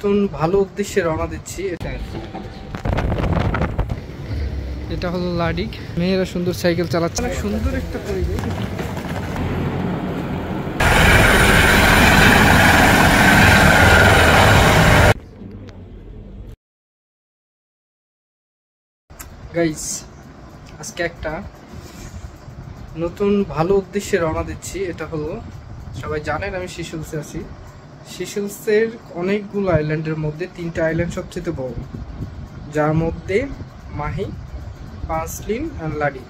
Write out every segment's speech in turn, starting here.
নতুন ভালো উদ্দেশ্যে রওনা দিচ্ছি। এটা হলো লাডিক। মেয়েরা সুন্দর সাইকেল চালাচ্ছে, অনেক সুন্দর একটা পরিবেশ। গাইস, আজকে একটা নতুন ভালো উদ্দেশ্যে রওনা দিচ্ছি। এটা হলো, সবাই জানেন আমি সিশেলসে আছি। সিশেলসের অনেকগুলো আইল্যান্ডের মধ্যে 3টা আইল্যান্ড সবচেয়ে বড়, যার মধ্যে মাহি, পাঁচলিন অ্যান্ড লাডিক।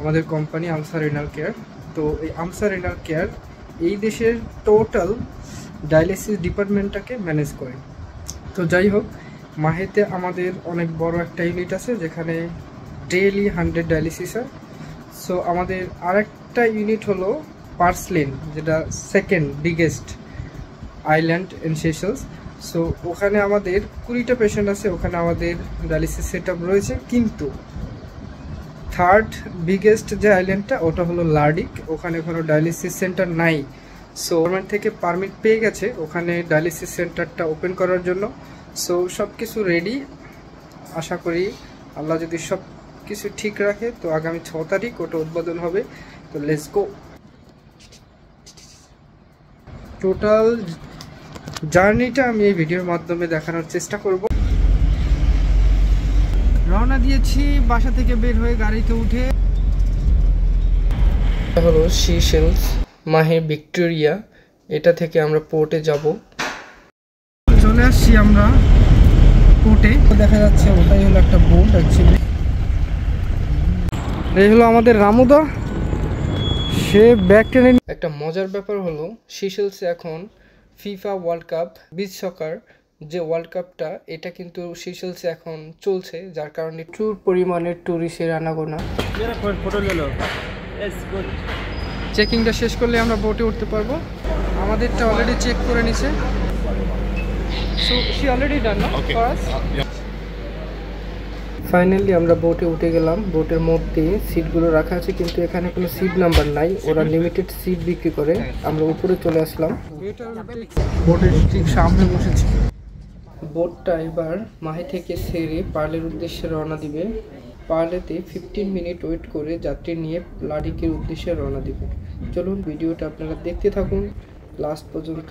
আমাদের কোম্পানি আমসা রেনাল কেয়ার। তো এই আমসা রেনাল কেয়ার এই দেশের টোটাল ডায়ালিসিস ডিপার্টমেন্টটাকে ম্যানেজ করে। তো যাই হোক, মাহেতে আমাদের অনেক বড় একটা ইউনিট আছে যেখানে ডেইলি 100 ডায়ালিসিস হয়। সো আমাদের আরেকটা ইউনিট হলো পার্সলিন, যেটা second biggest island in Seychelles. So ওখানে আমাদের 20টা পেশেন্ট আছে, ওখানে আমাদের ডায়ালিসিস সেট আপ রয়েছে। কিন্তু থার্ড বিগেস্ট যে আইল্যান্ডটা, ওটা হলো লাডিক। ওখানে কোনো ডায়ালিসিস সেন্টার নাই। সো গভর্নমেন্ট থেকে পারমিট পেয়ে গেছে ওখানে ডায়ালিসিস সেন্টারটা ওপেন করার জন্য। সো সব কিছু রেডি। আশা করি আল্লাহ যদি সব কিছু ঠিক রাখে তো আগামী 6 তারিখ ওটা উদ্বোধন হবে। তো লেটস গো। টোটাল জার্নিটা আমি এই ভিডিওর মাধ্যমে দেখানোর চেষ্টা করব। রওনা দিয়েছি বাসা থেকে বের হয়ে গাড়িতে উঠে। এটা হলো সিশেলস মাহে ভিক্টোরিয়া। এটা থেকে আমরা পোর্টে যাব। চলে আসছি আমরা পোর্টে। দেখা যাচ্ছে ওটাই হলো একটা বোট। অ্যাকচুয়ালি এই হলো আমাদের রামুদা, সে ব্যাক টেনে। একটা মজার ব্যাপার হলো সিশেলসে এখন ফিফা ওয়ার্ল্ড কাপ বিচ সকার যে ওয়ার্ল্ড কাপটা, এটা কিন্তু সিশেলসে এখন চলছে, যার কারণে প্রচুর পরিমাণের ট্যুরিস্টের আনাগোনা। চেকিংটা শেষ করলে আমরা বোটে উঠতে পারবো। আমাদেরটা অলরেডি চেক করে নিছে। সো শি অলরেডি ডান না ফর আস। ফাইনালি আমরা বোটে উঠে গেলাম। বোটের মধ্যে সিটগুলো রাখা আছে, কিন্তু এখানে কোনো সিট নাম্বার নাই, ওরা লিমিটেড সিট বিক্রি করে। আমরা উপরে চলে আসলাম, বোটের ঠিক সামনে বসেছি। বোটটা এবার মাহি থেকে ছেড়ে পার্লের উদ্দেশ্যে রওনা দিবে। পার্লেতে 15 মিনিট ওয়েট করে যাত্রী নিয়ে লাডিকের উদ্দেশ্যে রওনা দিবে। চলুন ভিডিওটা আপনারা দেখতে থাকুন লাস্ট পর্যন্ত।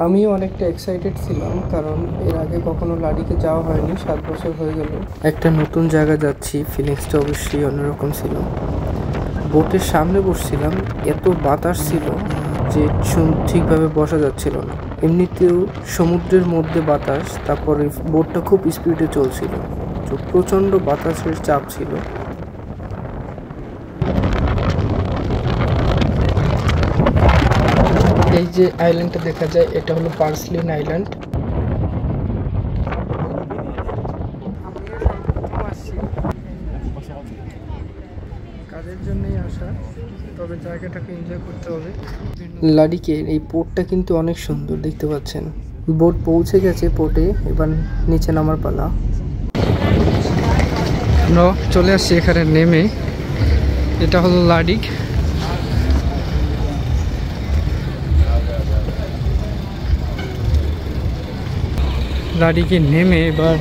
আমিও অনেকটা এক্সাইটেড ছিলাম, কারণ এর আগে কখনো লাডিকে যাওয়া হয়নি, 7 বছর হয়ে গেল। একটা নতুন জায়গা যাচ্ছি, ফিলিংসটা অবশ্যই অন্যরকম ছিল। বোটের সামনে বসছিলাম, এত বাতাস ছিল যে ঠিকভাবে বসা যাচ্ছিল না। এমনিতেও সমুদ্রের মধ্যে বাতাস, তারপরে বোটটা খুব স্পিডে চলছিল, তো প্রচণ্ড বাতাসের চাপ ছিল। এই যে আইল্যান্ডটা দেখা যায়, এটা হলো পার্সলিন আইল্যান্ড। কাজের জন্যই আসা, তবে জায়গাটাকে এনজয় করতে হবে। লাডিকের এই পোর্টটা কিন্তু অনেক সুন্দর, দেখতে পাচ্ছেন। বোট পৌঁছে গেছে পোর্টে, এবার নিচে নামার পালা। আমরা চলে আসছি এখানে নেমে। এটা হলো লাডিক। লাডিকে নেমে এবার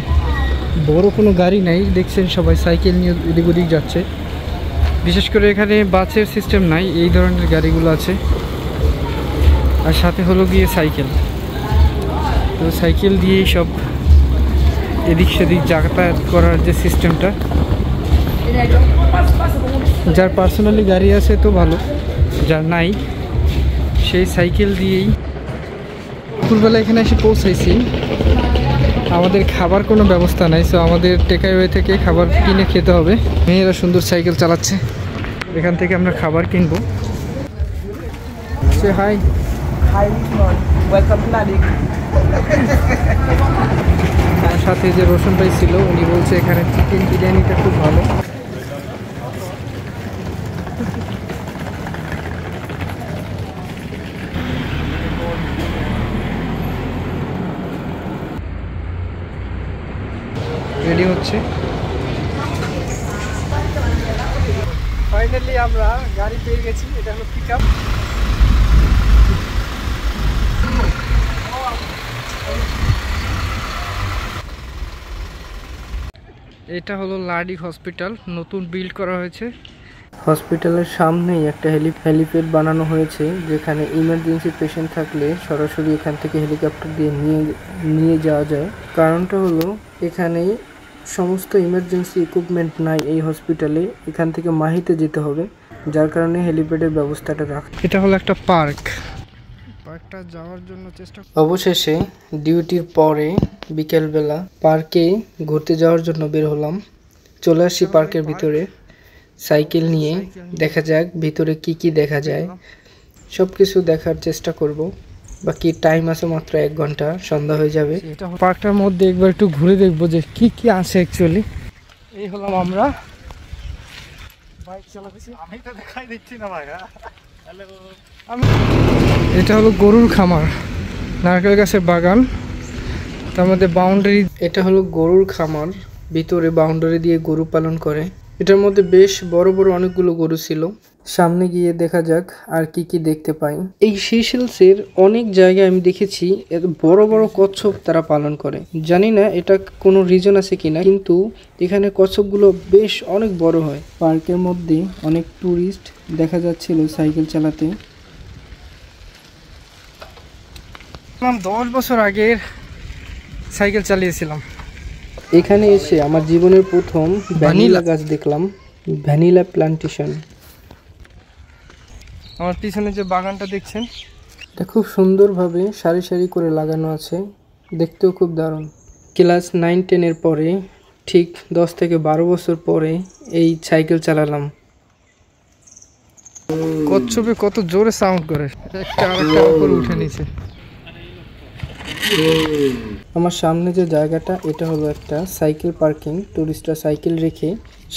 বড় কোনো গাড়ি নাই, দেখছেন সবাই সাইকেল নিয়ে এদিক ওদিক যাচ্ছে। বিশেষ করে এখানে বাসের সিস্টেম নাই, এই ধরনের গাড়িগুলো আছে। আর সাথে হলো গিয়ে সাইকেল। তো সাইকেল দিয়েই সব এদিক সেদিক যাতায়াত করার যে সিস্টেমটা। যার পার্সোনালি গাড়ি আছে তো ভালো, যার নাই সেই সাইকেল দিয়েই। দুপুরবেলা এখানে এসে পৌঁছাইছি। আমাদের খাবার কোনো ব্যবস্থা নাই, সো আমাদের টেকঅ্যাওয়ে থেকে খাবার কিনে খেতে হবে। মেয়েরা সুন্দর সাইকেল চালাচ্ছে, এখান থেকে আমরা খাবার কিনবো। সে high Hi, welcome to Ladik. তার সাথে যে রোশন ভাই ছিল, উনি বলছে এখানে চিকেন বিরিয়ানিটা খুব ভালো। রেডি হচ্ছে। ফাইনালি আমরা গাড়ি পেয়ে গেছি, এটা হলো পিক আপ। এটা হলো লাডি হসপিটাল, নতুন বিল্ড করা হয়েছে। হসপিটালের সামনেই একটা হেলিপ্যাড বানানো হয়েছে, যেখানে ইমার্জেন্সি পেশেন্ট থাকলে সরাসরি এখান থেকে হেলিকপ্টার দিয়ে নিয়ে যাওয়া যায়। কারণটা হলো এখানে সমস্ত ইমার্জেন্সি ইকুইপমেন্ট নাই এই হসপিটালে, এখান থেকে মাহিতে যেতে হবে, যার কারণে হেলিপ্যাডের ব্যবস্থাটা রাখা। এটা হলো একটা পার্কটা যাওয়ার জন্য চেষ্টা। অবশেষে ডিউটির পরে বিকেলবেলা পার্কে ঘুরতে যাওয়ার জন্য বের হলাম। চলে আসছি পার্কের ভিতরে সাইকেল নিয়ে। দেখা যাক ভিতরে কি কি দেখা যায়, সব কিছু দেখার চেষ্টা করব। বাকি টাইম আছে মাত্র 1 ঘন্টা, সন্ধ্যা হয়ে যাবে। পার্কটার মধ্যে একবার একটু ঘুরে দেখবো যে কি কি আছে অ্যাকচুয়ালি। এই হলাম আমরা, বাইক চালাচ্ছি। আমি তো দেখাই দিচ্ছি না ভাই। হ্যালো, এটা হলো গরুর খামার, নারকেল গাছের বাগান, তার মধ্যে বাউন্ডারি। এটা হলো গরুর খামার, ভিতরে বাউন্ডারি দিয়ে গরু পালন করে। এটার মধ্যে বেশ বড় বড় অনেকগুলো গরু ছিল। সামনে গিয়ে দেখা যাক আর কি কি দেখতে পাই। এই সিশেলসের অনেক জায়গায় আমি দেখেছি এত বড় বড় কচ্ছপ তারা পালন করে। জানি না এটা কোনো রিজন আছে কিনা, কিন্তু এখানে কচ্ছপগুলো বেশ অনেক বড় হয়। পার্কের মধ্যে অনেক টুরিস্ট দেখা যাচ্ছিল সাইকেল চালাতে। 10 বছর আগের সাইকেল চালিয়েছিলাম। এখানে এসে আমার জীবনের প্রথম ভ্যানিলা গাছ দেখলাম, ভ্যানিলা প্লান্টেশন। আমার পিছনে যে বাগানটা দেখছেন, এটা খুব সুন্দরভাবে সারি সারি করে লাগানো আছে, দেখতেও খুব দারুণ। ক্লাস 9-10 পরে, ঠিক 10 থেকে 12 বছর পরে এই সাইকেল চালালাম। কচ্ছপে কত জোরে সাউন্ড করে, একটা আরেকটা উপরে উঠে নিচে। আমার সামনে যে জায়গাটা, এটা হলো একটা সাইকেল পার্কিং। টুরিস্টরা সাইকেল রেখে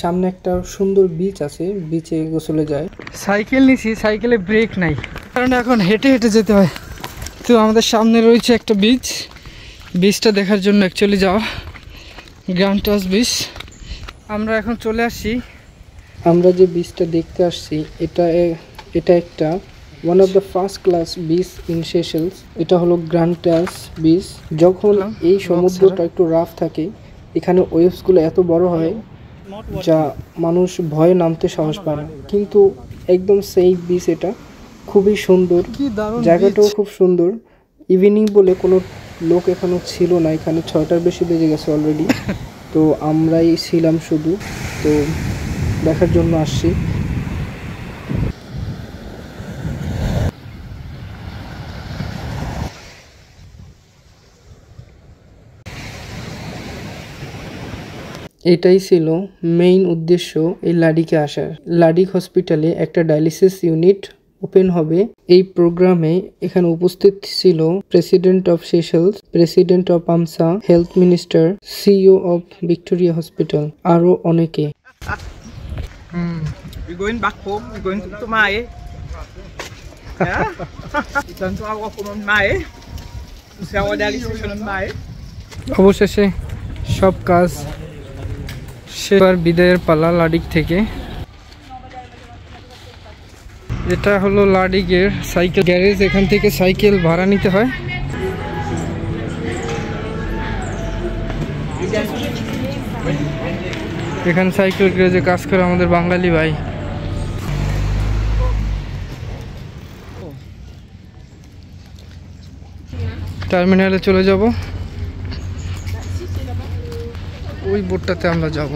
সামনে একটা সুন্দর বিচ আছে, বিচে গোসলে যায়। সাইকেল নিছি, সাইকেলে ব্রেক নাই, কারণ এখন হেঁটে হেঁটে যেতে হয়। তো আমাদের সামনে রয়েছে একটা বিচ, বিচটা দেখার জন্য অ্যাকচুয়ালি যাওয়া, গ্র্যান্ড টাস বিচ। আমরা এখন চলে আসছি, আমরা যে বিচটা দেখতে আসছি এটা একটা one of the first class beach in Seychelles. এটা হলো গ্র্যান্ড টাস বিচ। যখন এই সমুদ্রটা একটু রাফ থাকে, এখানে ওয়েভসগুলো এত বড় হয় যা মানুষ ভয়ে নামতে সাহস পায় না, কিন্তু একদম সেই বিচ। এটা খুবই সুন্দর, জায়গাটাও খুব সুন্দর। ইভিনিং বলে কোনো লোক এখনো ছিল না, এখানে 6টার বেশি বেজে গেছে অলরেডি। তো আমরাই ছিলাম শুধু, তো দেখার জন্য আসছি। এটাই ছিল মেইন উদ্দেশ্য এই লাডিকে আসার। লাডিক হসপিটালে একটা ডায়ালিসিস ইউনিট ওপেন হবে। এই প্রোগ্রামে এখানে উপস্থিত ছিল president of Seychelles, president of আমসা, health minister, CEO of Victoria hospital, আরো অনেকে। We're going back home. We're going to Mai. Yeah? We're going to our home on Mai. To see our dialysis on Mai. অবশেষে সব কাজ সেবার বিদায়ের পালা লাডিক থেকে। এটা হলো লাডিকের সাইকেল গ্যারেজ, এখান থেকে সাইকেল ভাড়া নিতে হয়। এখানে সাইকেল গ্যারেজে কাজ করে আমাদের বাঙালি ভাই। টার্মিনালে চলে যাব, ওই বোটটাতে আমরা যাব।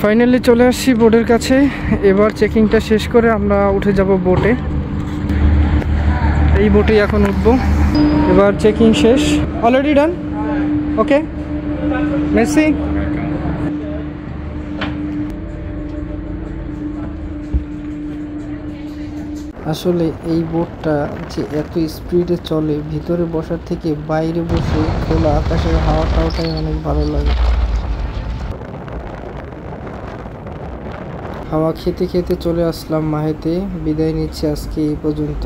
ফাইনালি চলে আসছি বোটের কাছে। এবার চেকিংটা শেষ করে আমরা উঠে যাব বোটে। এই বোটেই এখন উঠবো। এবার চেকিং শেষ, অলরেডি ডান। ওকে, মেসি। আসলে এই বোটটা যে এত স্পিডে চলে, ভিতরে বসার থেকে বাইরে বসে খোলা আকাশের হাওয়াটাই অনেক ভালো লাগে। হাওয়া খেতে খেতে চলে আসলাম মাহেতে। বিদায় নিচ্ছি আজকে এই পর্যন্ত।